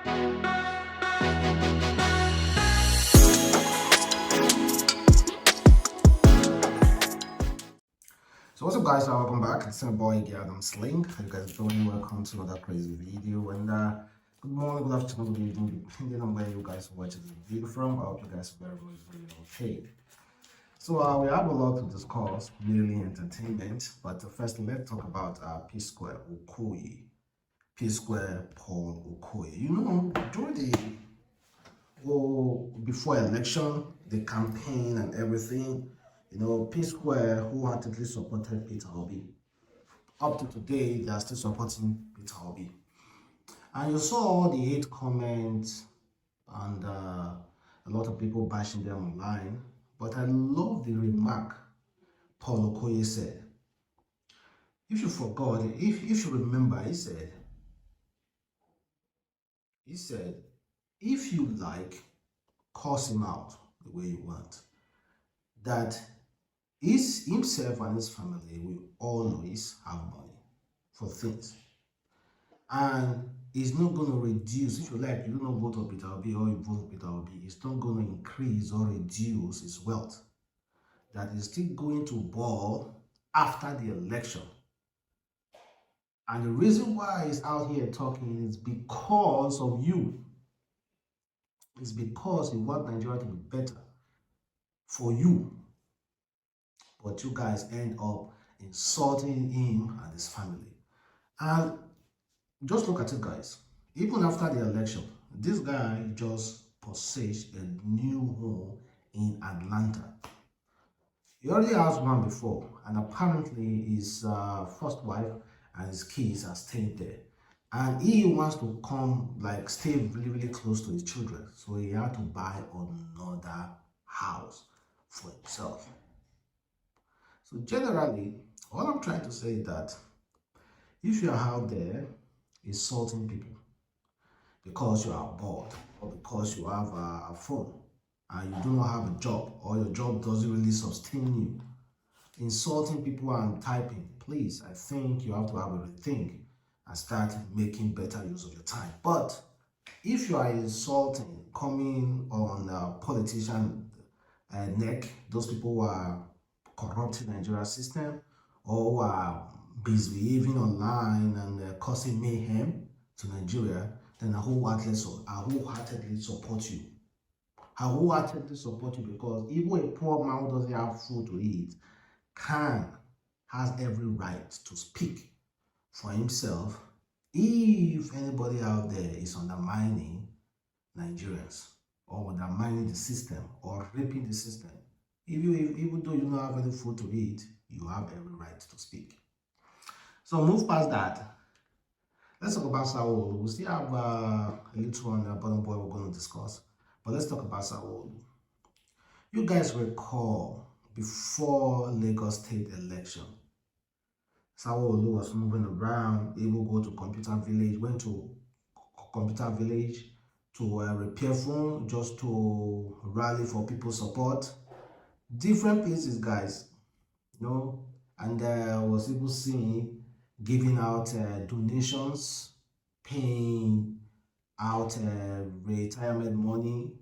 So what's up guys, welcome back. It's my boy Adamslink. How you guys doing? Welcome to another crazy video. And good morning, good afternoon, good evening, depending on where you guys are watching this video from. I hope you guys are very okay. So we have a lot to discuss, mainly entertainment. But first, let's talk about Psquare Okoye. Psquare Paul Okoye. You know, during the before election, the campaign and everything, you know, Psquare wholeheartedly supported Peter Obi. Up to today, they are still supporting Peter Obi. And you saw all the hate comments and a lot of people bashing them online. But I love the remark Paul Okoye said. If you forgot, if you remember, he said, if you like, curse him out the way you want. That himself and his family will always have money for things. And it's not going to reduce, if you like, you do not vote for Peter Obi or you vote for Peter Obi, it's not going to increase or reduce his wealth. That is still going to ball after the election. And the reason why he's out here talking is because of you. It's because he wants Nigeria to be better for you. But you guys end up insulting him and his family. And just look at it, guys. Even after the election, this guy just purchased a new home in Atlanta. He already has one before, and apparently his first wife and his kids are staying there. And he wants to come, like, stay really close to his children. So he had to buy another house for himself. So generally, all I'm trying to say is that if you are out there insulting people because you are bored or because you have a phone and you do not have a job or your job doesn't really sustain you, insulting people and typing, please, I think you have to have a rethink and start making better use of your time. But if you are insulting, coming on a politician neck, those people who are corrupting Nigerian system or who are misbehaving online and causing mayhem to Nigeria, then I wholeheartedly support you. I wholeheartedly support you because even a poor man who doesn't have food to eat has every right to speak for himself if anybody out there is undermining Nigerians or undermining the system or raping the system. Even though you don't have any food to eat, you have every right to speak. So move past that. Let's talk about Sanwo Olu. We still have a little on the bottom boy we're going to discuss. But let's talk about Sanwo Olu. You guys recall before Lagos State election, Sanwo Olu was moving around, able to go to computer village, went to computer village to repair phone just to rally for people's support. Different places, guys, you know, and was able seeing giving out donations, paying out retirement money,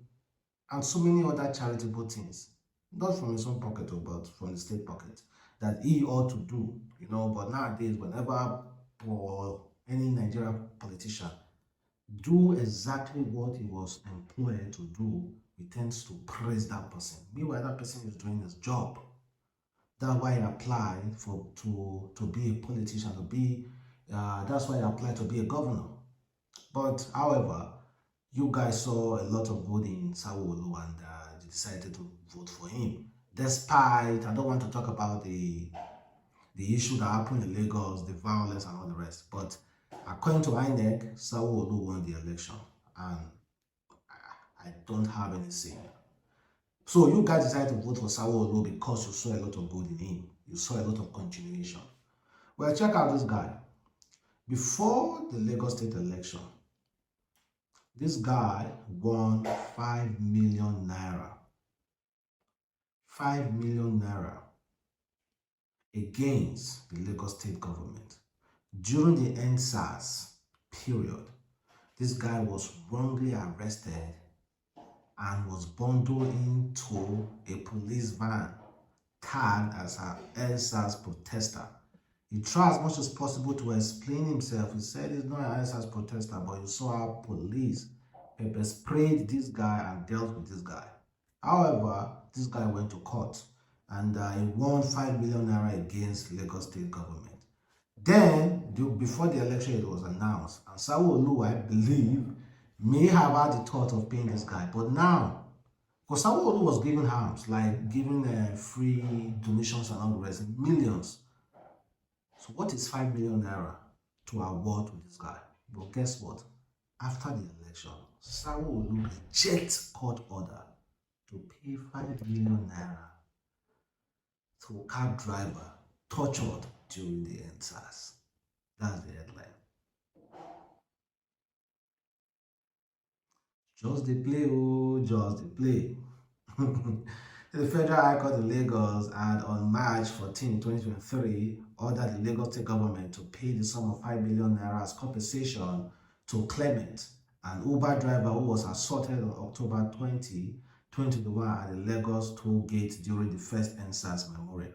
and so many other charitable things, not from his own pocket, but from the state pocket, that he ought to do, you know. But nowadays, whenever any Nigerian politician do exactly what he was employed to do, he tends to praise that person. Meanwhile, that person is doing his job. That's why he applied to be a politician, that's why he applied to be a governor. But however, you guys saw a lot of voting in Sanwo Olu and you decided to vote for him. Despite, I don't want to talk about the issue that happened in Lagos, the violence and all the rest. But according to INEC, Sanwo Olu won the election, and I don't have any say. So you guys decided to vote for Sanwo Olu because you saw a lot of good in him. You saw a lot of continuation. Well, check out this guy. Before the Lagos State election, this guy won 5 million naira. 5 million naira against the Lagos State government during the NSAS period. This guy was wrongly arrested and was bundled into a police van tagged as an EndSARS protester. He tried as much as possible to explain himself. He said he's not an EndSARS protester, but he saw how police pepper sprayed this guy and dealt with this guy. However, this guy went to court and he won 5 million naira against Lagos State government. Then, before the election, it was announced, and Sanwo Olu, I believe, may have had the thought of paying this guy, but now, because Sanwo Olu was giving harms, like giving free donations and all the rest, millions. So what is 5 million naira to award to this guy? But guess what? After the election, Sanwo Olu rejects court order to pay 5 million naira to a cab driver tortured during the EndSARS. That's the headline. Just the play, oh, just the play. The Federal High Court in Lagos had on March 14, 2023, ordered the Lagos State government to pay the sum of 5 million naira as compensation to Clement, an Uber driver who was assaulted on October 20, 2021 at the Lagos toll gate during the first EndSARS memorial.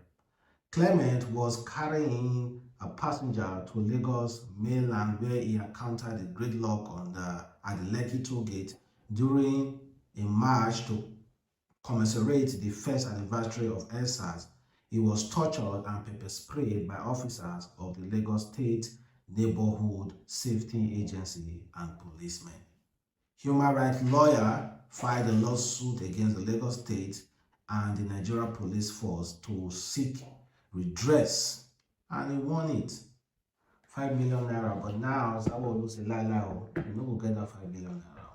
Clement was carrying a passenger to Lagos mainland where he encountered a gridlock at the Lekki toll gate during a march to commemorate the first anniversary of EndSARS. He was tortured and pepper sprayed by officers of the Lagos State Neighborhood Safety Agency and policemen. Human rights lawyer filed a lawsuit against the Lagos State and the Nigerian Police Force to seek redress, and he won it. 5 million naira, but now Sanwo Olu say you know we'll get that 5 million naira.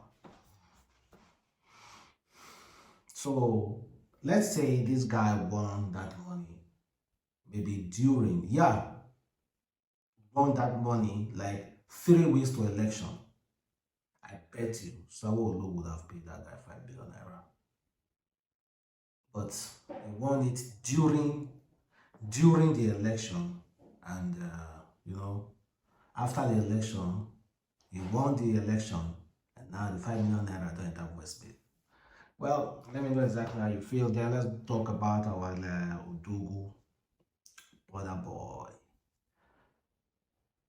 So let's say this guy won that money, maybe won that money like 3 weeks to election. I bet you Sanwo Olu would have paid that guy 5 million naira. But he won it during the election, and after the election, he won the election, and now the 5 million naira don't enter West Bay. Well, let me know exactly how you feel. Then let's talk about our Odugu Burnaboy.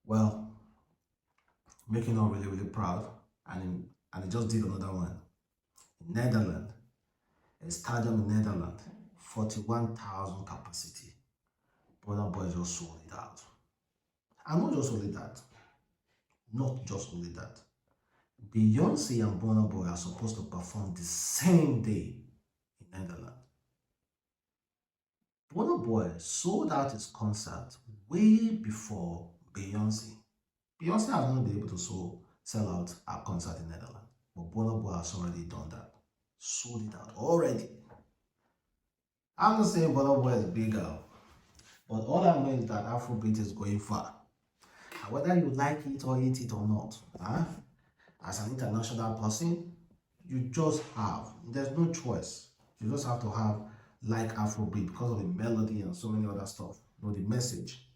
Well, making us really, really proud, and he just did another one in Netherlands, a stadium in Netherlands, 41,000 capacity. Burnaboy just sold it out. And not just only that. Beyonce and Burnaboy are supposed to perform the same day in Netherlands. Burnaboy sold out his concert way before Beyonce. Beyonce has not been able to sell out her concert in Netherlands, but Burnaboy has already done that. Sold it out already. I'm not saying Burnaboy is bigger, but all I know is that Afrobeat is going far. And whether you like it or hate it or not, as an international person, there's no choice. You just have to like Afrobeat because of the melody and so many other stuff, the message.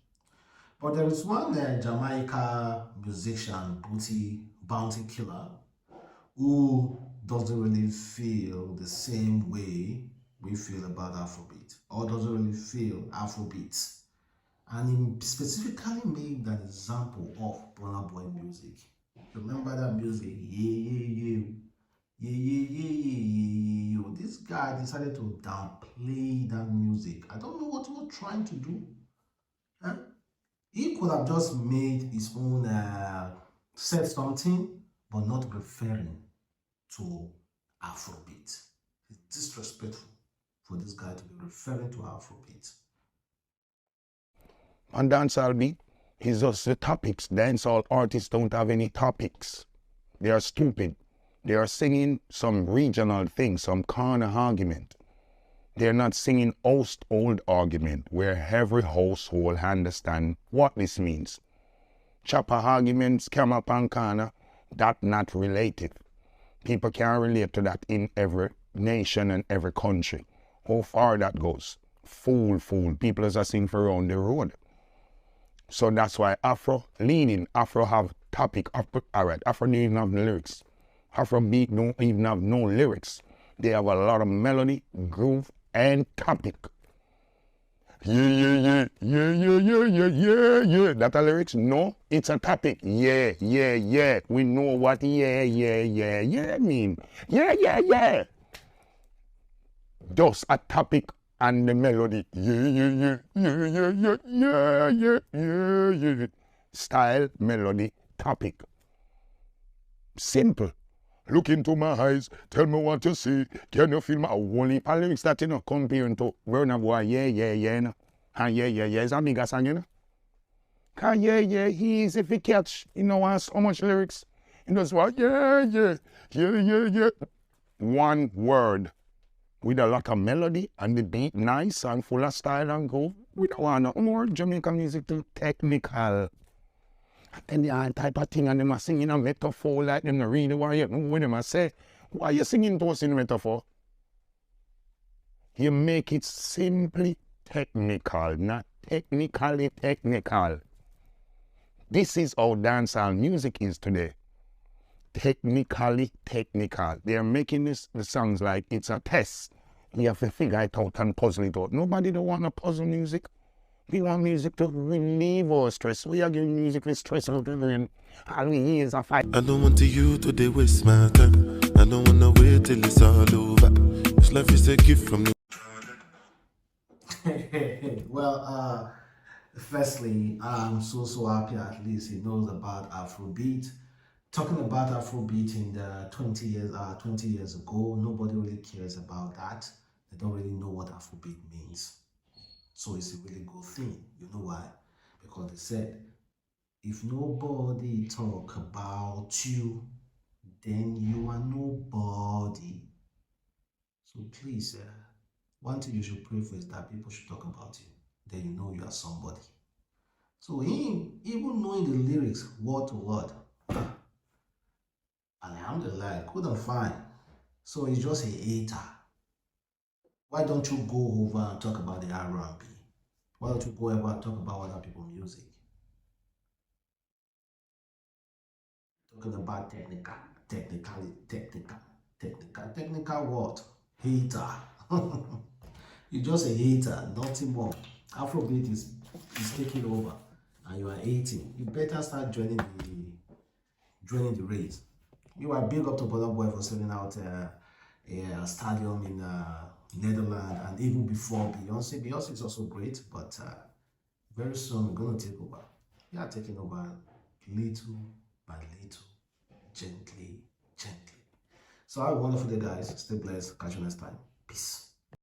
But there is one Jamaica musician, Bounty Killer, who doesn't really feel the same way we feel about Afrobeat, or doesn't really feel Afrobeat. And he specifically made an example of Burna Boy music. Remember that music? Yeah. This guy decided to downplay that music. I don't know what he was trying to do. He could have just made his own, said something, but not referring to Afrobeat. It's disrespectful for this guy to be referring to Afrobeat. On dancehall beat, it's just the topics. Dancehall artists don't have any topics. They are stupid. They are singing some regional thing, some corner argument. They're not singing old argument where every household understand what this means. Chopper arguments, come up and corner, that not related. People can relate to that in every nation and every country. How far that goes? Fool. People just sing for around the road. So that's why Afro leaning, Afro have topic, alright, Afro don't even have lyrics. Afrobeat don't even have no lyrics. They have a lot of melody, groove, and topic. Yeah. That a lyrics? No, it's a topic. Yeah. We know what yeah mean. Yeah. Just a topic and the melody. Yeah. Style, melody, topic. Simple. Look into my eyes, tell me what you see. Can you feel my only lyrics that you know comparing to Burna boy, yeah, no. And yeah, is a bigger song, you know. Cause yeah, he is if he catch, you know, has so much lyrics. He does what, yeah. One word with a lot of melody and the beat nice and full of style and groove. We don't want no more Jamaican music too technical. And the all type of thing, and them are singing a metaphor like them not really what you know what them a say. Why are you singing to us in metaphor? You make it simply technical, not technically technical. This is how dancehall music is today. Technically technical. They are making the songs like it's a test. You have to figure it out and puzzle it out. Nobody don't want to puzzle music. We want music to relieve our stress. We are giving music with stress out of it. All we hear is a fight. I don't want you to waste my time. I don't want to wait till it's all over. This life is a gift from the... Well, firstly, I'm so happy at least he knows about Afrobeat. Talking about Afrobeat in the 20 years ago, nobody really cares about that. They don't really know what Afrobeat means. So it's a really good thing. You know why? Because they said, if nobody talk about you, then you are nobody. So please, one thing you should pray for is that people should talk about you. Then you know you are somebody. So him, even knowing the lyrics word to word, alhamdulillah, couldn't find. So he's just a hater. Why don't you go over and talk about the R&B? Why don't you go over and talk about other people's music? Talking about technical what? Hater. You're just a hater, nothing more. Afrobeat is taking over and you are hating. You better start joining the race. You are big up to Burna for selling out a stadium in Netherlands, and even before Beyonce. Beyonce is also great, but very soon we're going to take over. We are taking over little by little, gently. So have a wonderful day, guys. Stay blessed. Catch you next time. Peace.